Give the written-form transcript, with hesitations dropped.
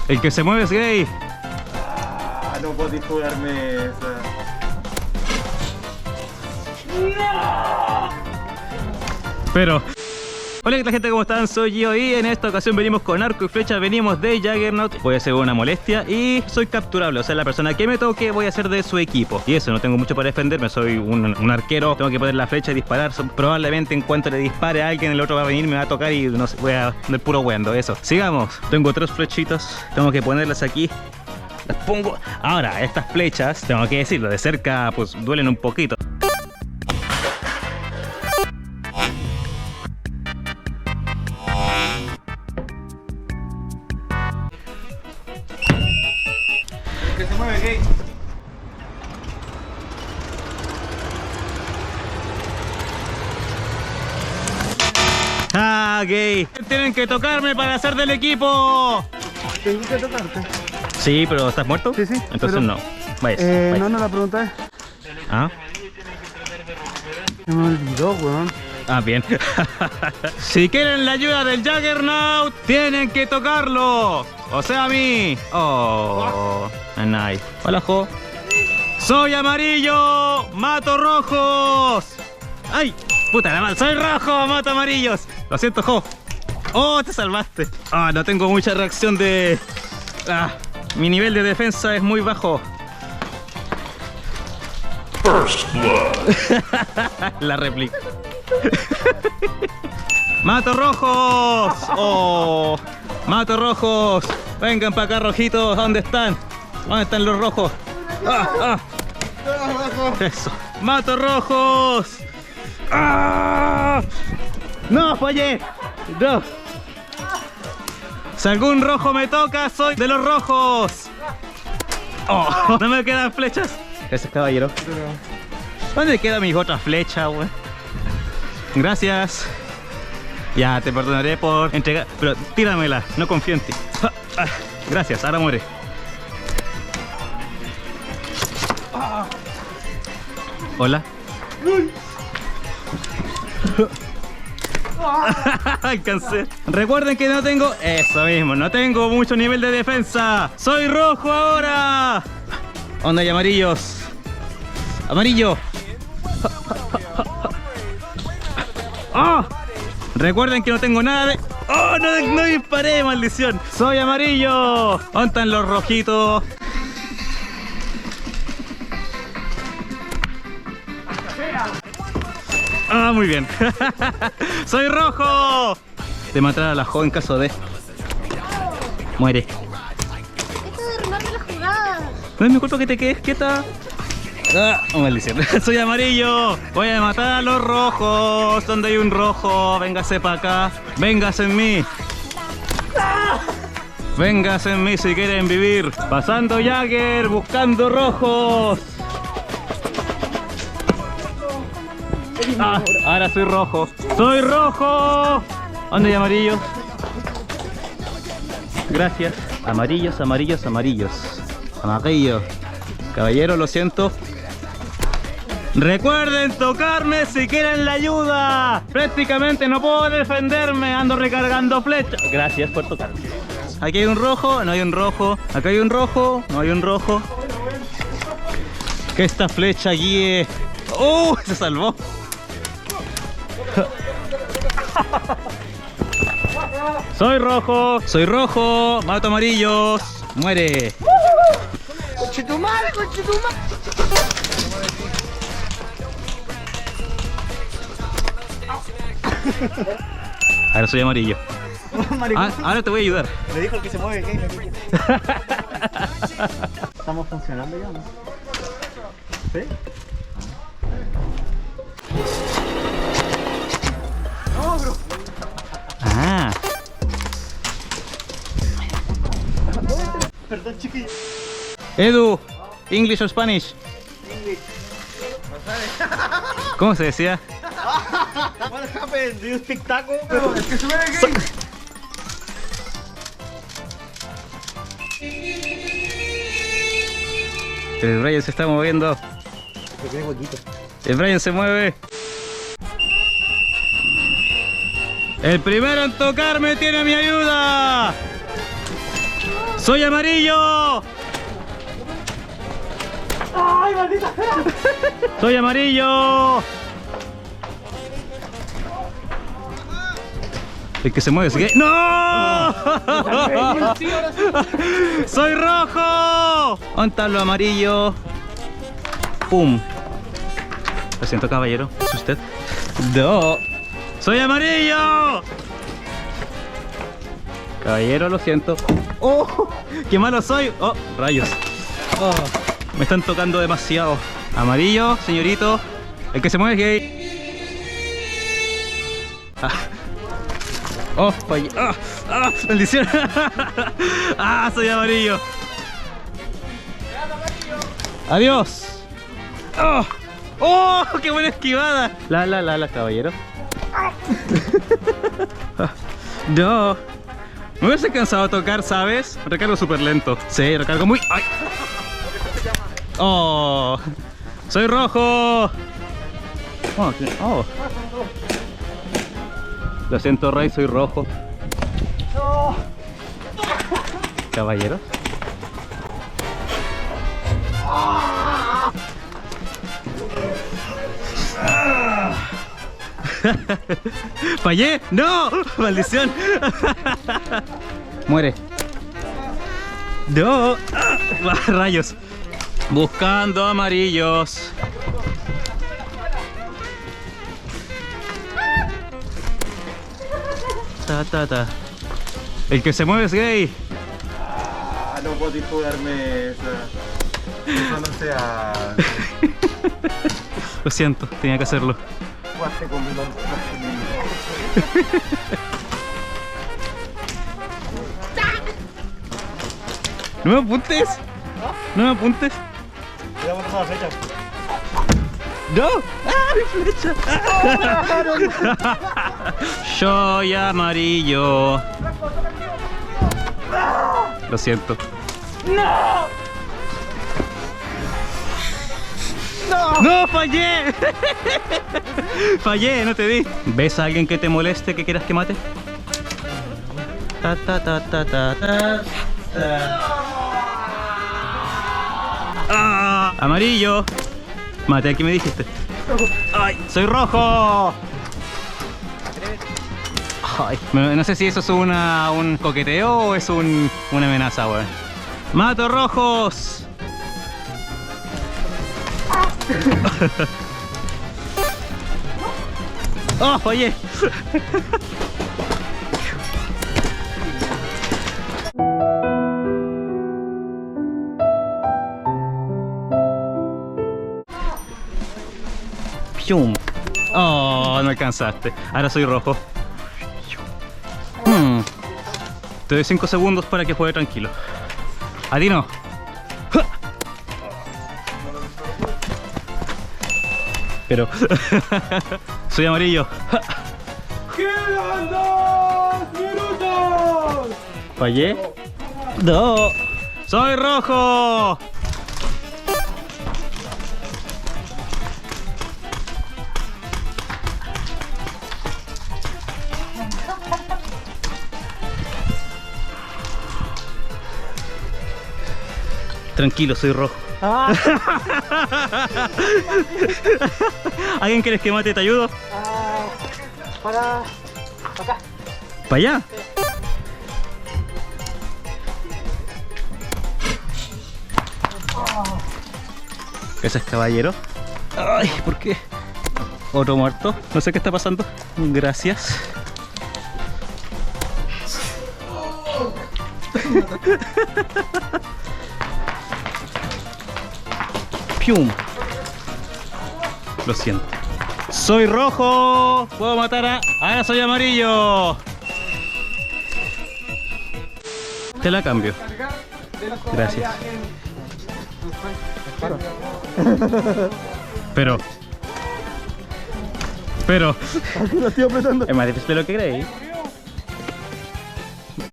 El que se mueve es gay. Ah, no podéis jugarme esa. Pero... Hola, ¿qué tal, gente? ¿Cómo están? Soy yo y en esta ocasión venimos con arco y flecha, venimos de Juggernaut. Voy a hacer una molestia y soy capturable, o sea, la persona que me toque voy a ser de su equipo. Y eso, no tengo mucho para defenderme, soy un arquero, tengo que poner la flecha y disparar. Probablemente en cuanto le dispare a alguien, el otro va a venir, me va a tocar y no sé, voy a andar puro hueando, eso. Sigamos, tengo 3 flechitas, tengo que ponerlas aquí. Las pongo. Ahora, estas flechas, tengo que decirlo, de cerca pues duelen un poquito. Que se mueve gay. ¡Ah, gay! Tienen que tocarme para ser del equipo. Tengo que tocarte. Sí, pero ¿estás muerto? Sí, sí. Entonces pero, no. Vaya. No la pregunta es. ¿Ah? Se me olvidó, weón. Ah, bien. Si quieren la ayuda del Juggernaut, tienen que tocarlo. O sea, a mí. Oh, nice. Hola, Jo. Soy amarillo, mato rojos. Ay, puta la mal. Soy rojo, mato amarillos. Lo siento, Jo. Oh, te salvaste. Ah, no tengo mucha reacción de... Ah, mi nivel de defensa es muy bajo. First blood. La réplica. ¡Mato rojos! ¡Oh! ¡Mato rojos! Vengan para acá, rojitos. ¿Dónde están? ¿Dónde están los rojos? ¡Ah! ¡Ah! Eso. ¡Mato rojos! ¡Ah! ¡No, fallé! ¡No! Si algún rojo me toca, soy de los rojos. ¡Oh! No me quedan flechas. Gracias, caballero. ¿Dónde quedan mis otras flechas, güey? Gracias. Ya, te perdonaré por entregar... Pero tíramela, no confío en ti. Gracias, ahora muere. Hola. Alcancé. Recuerden que no tengo... Eso mismo, no tengo mucho nivel de defensa. ¡Soy rojo ahora! ¿Dónde hay amarillos? ¡Amarillo! ¡Oh! Recuerden que no tengo nada de... ¡Oh! No disparé, maldición. ¡Soy amarillo! ¿Dónde están los rojitos? ¡Ah, muy bien! ¡Soy rojo! Te matará a la joven en caso de... Muere. Esto de arruinarme la jugada. No es mi culpa que te quedes quieta. Ah, oh, maldición. Soy amarillo. Voy a matar a los rojos. ¿Dónde hay un rojo? Véngase para acá. Véngase en mí. Véngase en mí si quieren vivir. Pasando Jagger, buscando rojos. Ah, ahora soy rojo. ¡Soy rojo! ¿Dónde hay amarillos? Gracias. Amarillos, amarillos, amarillos. Amarillos. Caballero, lo siento. Recuerden tocarme si quieren la ayuda. Prácticamente no puedo defenderme. Ando recargando flechas. Gracias por tocarme. Aquí hay un rojo, no hay un rojo. Acá hay un rojo, no hay un rojo. Que esta flecha guíe. ¡Oh! Se salvó. Soy rojo, mato amarillos. Muere. ¡Conchetumare, conchetumare! Ahora soy amarillo. Ah, ahora te voy a ayudar. Me dijo el que se mueve gay. ¿Estamos funcionando ya, no? ¿Sí? ¡No, bro! Ah. Perdón, chiquillo. Edu, English or Spanish. ¿Cómo se decía? What happened? Do you speak taco? El que se mueve gay. El Brian se está moviendo. El Brian se mueve. El primero en tocarme tiene mi ayuda. ¡Soy amarillo! ¡Ay, maldita sea! ¡Soy amarillo! El que se mueve es gay. ¡No! ¡Soy rojo! ¿Dónde está lo amarillo? ¡Pum! Lo siento, caballero. ¿Es usted? ¡No! ¡Soy amarillo! Caballero, lo siento. ¡Oh! ¡Qué malo soy! ¡Oh! ¡Rayos! ¡Oh! Me están tocando demasiado. Amarillo, señorito. El que se mueve es gay. Ah. ¡Oh! Fallé. ¡Ah! ¡Ah! ¡Maldición! ¡Ah! Soy amarillo. ¡Adiós! ¡Oh! ¡Oh! ¡Qué buena esquivada! La, caballero. No. Me hubiese cansado de tocar, ¿sabes? Recargo súper lento. Sí, recargo muy... ¡Ay! ¡Oh! ¡Soy rojo! Oh, oh. Lo siento, Rey, soy rojo. Caballero. ¡Fallé! ¡No! ¡Maldición! ¡Muere! ¡No! ¡Ah! ¡Rayos! Buscando amarillos. Ta. El que se mueve es gay. Ah, no podéis jugarme esa. Eso no sea. Lo siento, tenía que hacerlo. Jugaste con mi mano. No me apuntes. No me apuntes. Cuidado con esa flecha. ¡No! ¡Ah, mi flecha! Soy amarillo. Lo siento. ¡No, fallé! Fallé, no te di. ¿Ves a alguien que te moleste que quieras que mate? Ta. ¡Ah! Amarillo. Mate, aquí me dijiste. ¡Ay! ¡Soy rojo! Ay, no sé si eso es un coqueteo o es una amenaza, weón. ¡Mato rojos! ¡Oh, fallé! ¡Pium! ¡Oh, no alcanzaste! Ahora soy rojo. Te doy 5 segundos para que juegue tranquilo. A ti no. Pero soy amarillo. ¡Quedan 2 minutos! ¿Fallé? No. ¡Soy rojo! Tranquilo, soy rojo. Ah. ¿Alguien quieres que mate? ¿Te ayudo? Para acá. ¿Para allá? Ese es caballero. Ay, ¿por qué? Otro muerto. No sé qué está pasando. Gracias. ¡Pium! Lo siento. ¡Soy rojo! ¡Puedo matar a...! ¡Ahora soy amarillo! Te la cambio. Gracias. Pero... Aquí lo estoy apretando. es más difícil de lo que creí.